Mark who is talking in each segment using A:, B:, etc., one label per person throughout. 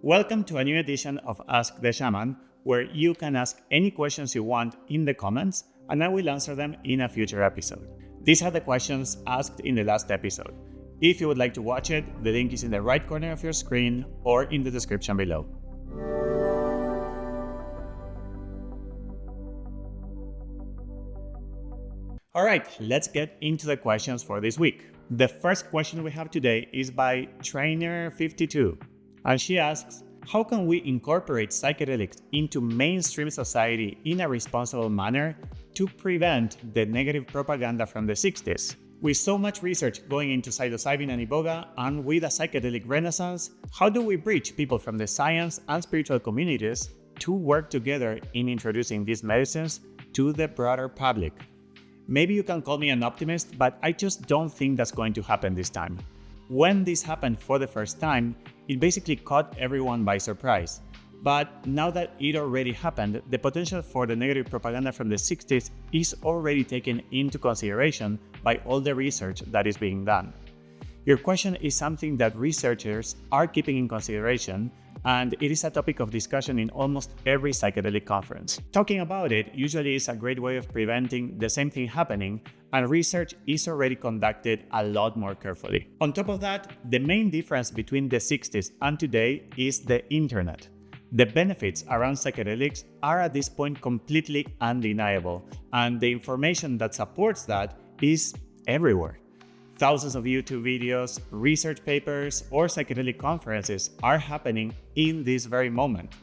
A: Welcome to a new edition of Ask the Shaman, where you can ask any questions you want in the comments, and I will answer them in a future episode. These are the questions asked in the last episode. If you would like to watch it, the link is in the right corner of your screen or in the description below. Alright, let's get into the questions for this week. The first question we have today is by Trainer52, and she asks, how can we incorporate psychedelics into mainstream society in a responsible manner to prevent the negative propaganda from the 60s? With so much research going into psilocybin and iboga, and with a psychedelic renaissance, how do we bridge people from the science and spiritual communities to work together in introducing these medicines to the broader public? Maybe you can call me an optimist, but I just don't think that's going to happen this time. When this happened for the first time, it basically caught everyone by surprise. But now that it already happened, the potential for the negative propaganda from the 60s is already taken into consideration by all the research that is being done. Your question is something that researchers are keeping in consideration, and it is a topic of discussion in almost every psychedelic conference. Talking about it usually is a great way of preventing the same thing happening, and research is already conducted a lot more carefully. On top of that, the main difference between the 60s and today is the internet. The benefits around psychedelics are at this point completely undeniable, and the information that supports that is everywhere. Thousands of YouTube videos, research papers, or psychedelic conferences are happening in this very moment.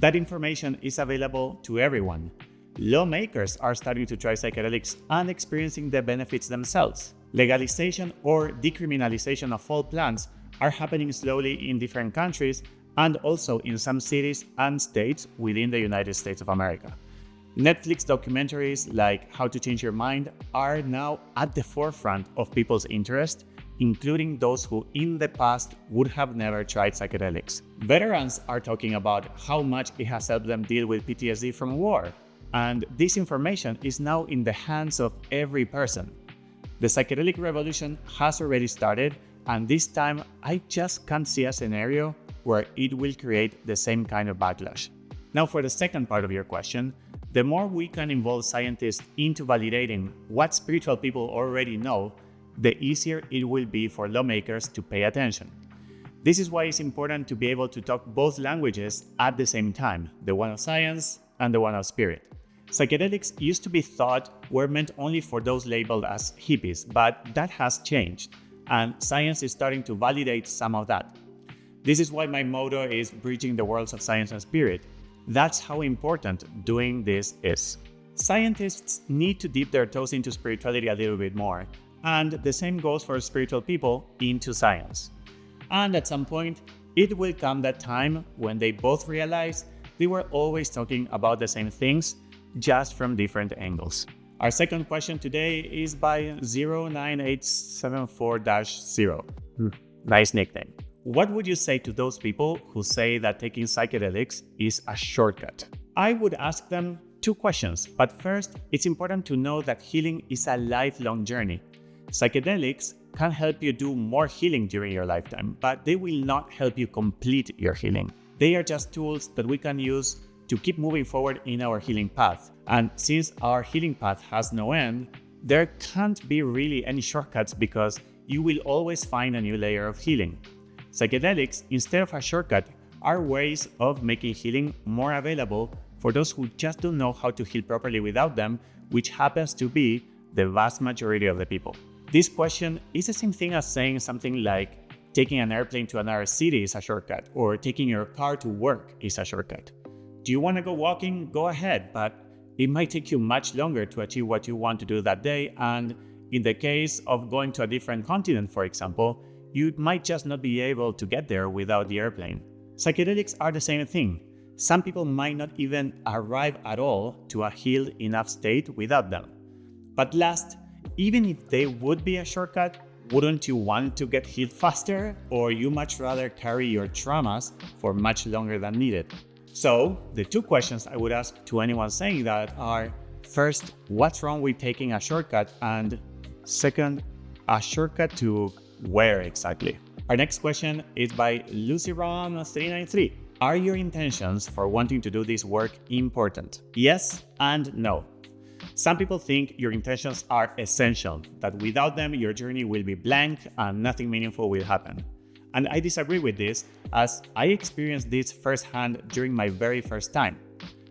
A: That information is available to everyone. Lawmakers are starting to try psychedelics and experiencing the benefits themselves. Legalization or decriminalization of all plants are happening slowly in different countries and also in some cities and states within the United States of America. Netflix documentaries like How to Change Your Mind are now at the forefront of people's interest, including those who in the past would have never tried psychedelics. Veterans are talking about how much it has helped them deal with PTSD from war, and this information is now in the hands of every person. The psychedelic revolution has already started, and this time I just can't see a scenario where it will create the same kind of backlash. Now for the second part of your question, the more we can involve scientists into validating what spiritual people already know, the easier it will be for lawmakers to pay attention. This is why it's important to be able to talk both languages at the same time, the one of science and the one of spirit. Psychedelics used to be thought were meant only for those labeled as hippies, but that has changed, and science is starting to validate some of that. This is why my motto is bridging the worlds of science and spirit. That's how important doing this is. Scientists need to dip their toes into spirituality a little bit more, and the same goes for spiritual people into science. And at some point, it will come that time when they both realize they were always talking about the same things, just from different angles. Our second question today is by 09874-0. Nice nickname. What would you say to those people who say that taking psychedelics is a shortcut? I would ask them two questions, but first, it's important to know that healing is a lifelong journey. Psychedelics can help you do more healing during your lifetime, but they will not help you complete your healing. They are just tools that we can use to keep moving forward in our healing path. And since our healing path has no end, there can't be really any shortcuts because you will always find a new layer of healing. Psychedelics, instead of a shortcut, are ways of making healing more available for those who just don't know how to heal properly without them, which happens to be the vast majority of the people. This question is the same thing as saying something like taking an airplane to another city is a shortcut, or taking your car to work is a shortcut. Do you want to go walking? Go ahead, but it might take you much longer to achieve what you want to do that day, and in the case of going to a different continent, for example, you might just not be able to get there without the airplane. Psychedelics are the same thing. Some people might not even arrive at all to a healed enough state without them. But last, even if they would be a shortcut, wouldn't you want to get healed faster, or you much rather carry your traumas for much longer than needed? So, the two questions I would ask to anyone saying that are, first, what's wrong with taking a shortcut? And second, a shortcut to where exactly? Our next question is by LucyRon393. Are your intentions for wanting to do this work important? Yes and no. Some people think your intentions are essential, that without them your journey will be blank and nothing meaningful will happen. And I disagree with this, as I experienced this firsthand during my very first time.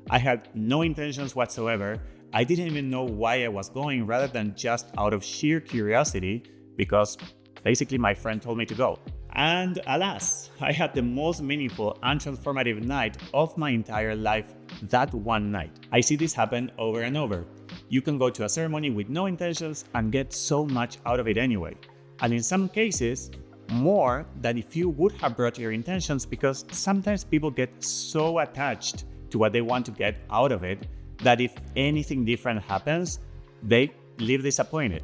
A: I had no intentions whatsoever. I didn't even know why I was going, rather than just out of sheer curiosity, because basically my friend told me to go. And alas, I had the most meaningful and transformative night of my entire life that one night. I see this happen over and over. You can go to a ceremony with no intentions and get so much out of it anyway. And in some cases, more than if you would have brought your intentions, because sometimes people get so attached to what they want to get out of it that if anything different happens, they leave disappointed.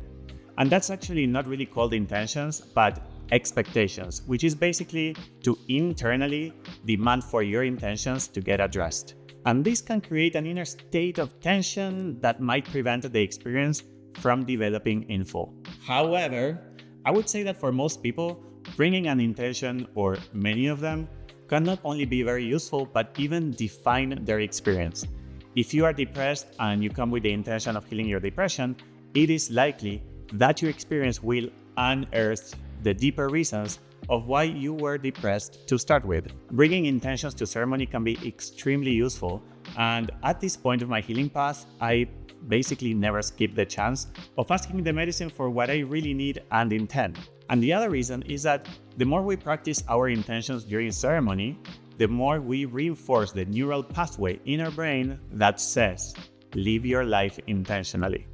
A: And that's actually not really called intentions, but expectations, which is basically to internally demand for your intentions to get addressed. And this can create an inner state of tension that might prevent the experience from developing in full. However, I would say that for most people, bringing an intention, or many of them, can not only be very useful, but even define their experience. If you are depressed and you come with the intention of healing your depression, it is likely that your experience will unearth the deeper reasons of why you were depressed to start with. Bringing intentions to ceremony can be extremely useful, and at this point of my healing path, I basically never skip the chance of asking the medicine for what I really need and intend. And the other reason is that the more we practice our intentions during ceremony, the more we reinforce the neural pathway in our brain that says, live your life intentionally.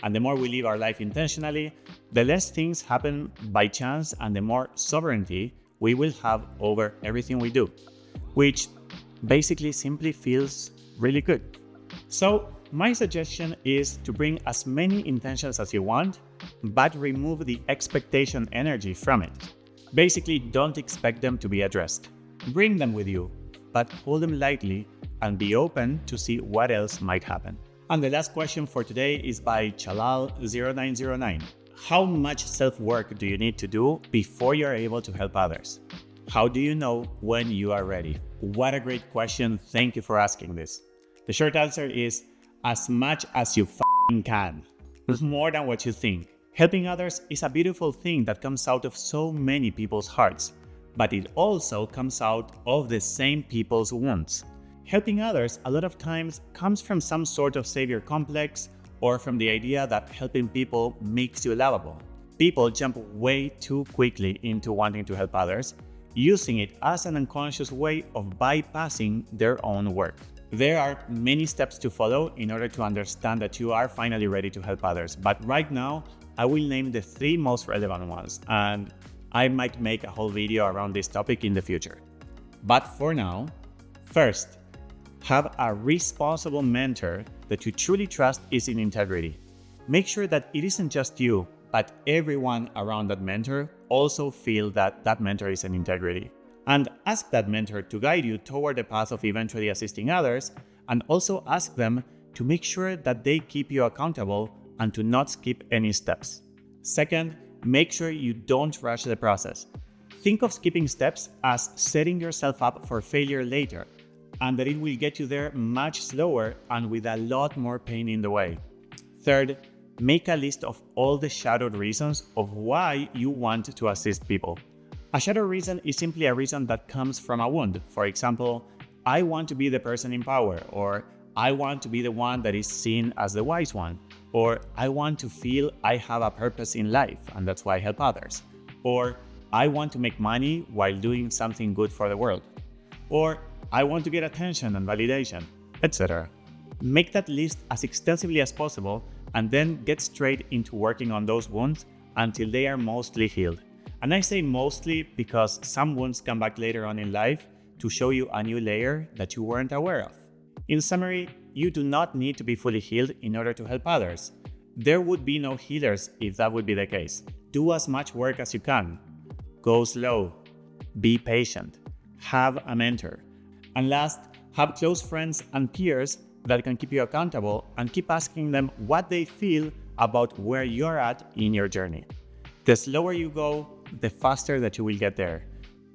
A: And the more we live our life intentionally, the less things happen by chance and the more sovereignty we will have over everything we do, which basically simply feels really good. So my suggestion is to bring as many intentions as you want, but remove the expectation energy from it. Basically, don't expect them to be addressed. Bring them with you, but hold them lightly and be open to see what else might happen. And the last question for today is by Chalal0909. How much self-work do you need to do before you are able to help others? How do you know when you are ready? What a great question. Thank you for asking this. The short answer is as much as you can. More than what you think. Helping others is a beautiful thing that comes out of so many people's hearts, but it also comes out of the same people's wounds. Helping others a lot of times comes from some sort of savior complex, or from the idea that helping people makes you lovable. People jump way too quickly into wanting to help others, using it as an unconscious way of bypassing their own work. There are many steps to follow in order to understand that you are finally ready to help others, but right now I will name the 3 most relevant ones, and I might make a whole video around this topic in the future. But for now, first, have a responsible mentor that you truly trust is in integrity. Make sure that it isn't just you, but everyone around that mentor also feel that that mentor is in integrity. And ask that mentor to guide you toward the path of eventually assisting others, and also ask them to make sure that they keep you accountable and to not skip any steps. Second, make sure you don't rush the process. Think of skipping steps as setting yourself up for failure later, and that it will get you there much slower and with a lot more pain in the way. Third, make a list of all the shadowed reasons of why you want to assist people. A shadow reason is simply a reason that comes from a wound. For example, I want to be the person in power, or I want to be the one that is seen as the wise one, or I want to feel I have a purpose in life and that's why I help others, or I want to make money while doing something good for the world, or I want to get attention and validation, etc. Make that list as extensively as possible and then get straight into working on those wounds until they are mostly healed. And I say mostly because some wounds come back later on in life to show you a new layer that you weren't aware of. In summary, you do not need to be fully healed in order to help others. There would be no healers if that would be the case. Do as much work as you can. Go slow. Be patient. Have a mentor. And last, have close friends and peers that can keep you accountable and keep asking them what they feel about where you're at in your journey. The slower you go, the faster that you will get there.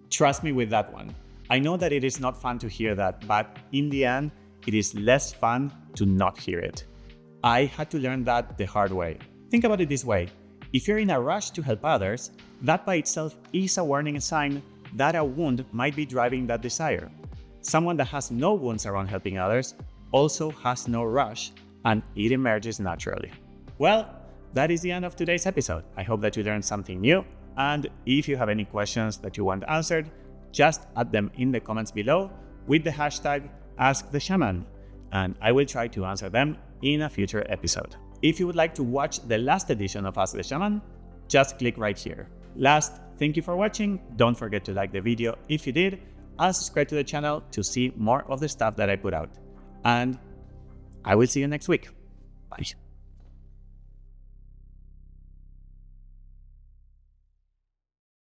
A: Trust me with that one. I know that it is not fun to hear that, but in the end, it is less fun to not hear it. I had to learn that the hard way. Think about it this way. If you're in a rush to help others, that by itself is a warning sign that a wound might be driving that desire. Someone that has no wounds around helping others also has no rush, and it emerges naturally. Well, that is the end of today's episode. I hope that you learned something new, and if you have any questions that you want answered, just add them in the comments below with the hashtag AskTheShaman, and I will try to answer them in a future episode. If you would like to watch the last edition of Ask the Shaman, just click right here. Last, thank you for watching. Don't forget to like the video if you did, and subscribe to the channel to see more of the stuff that I put out. And I will see you next week. Bye.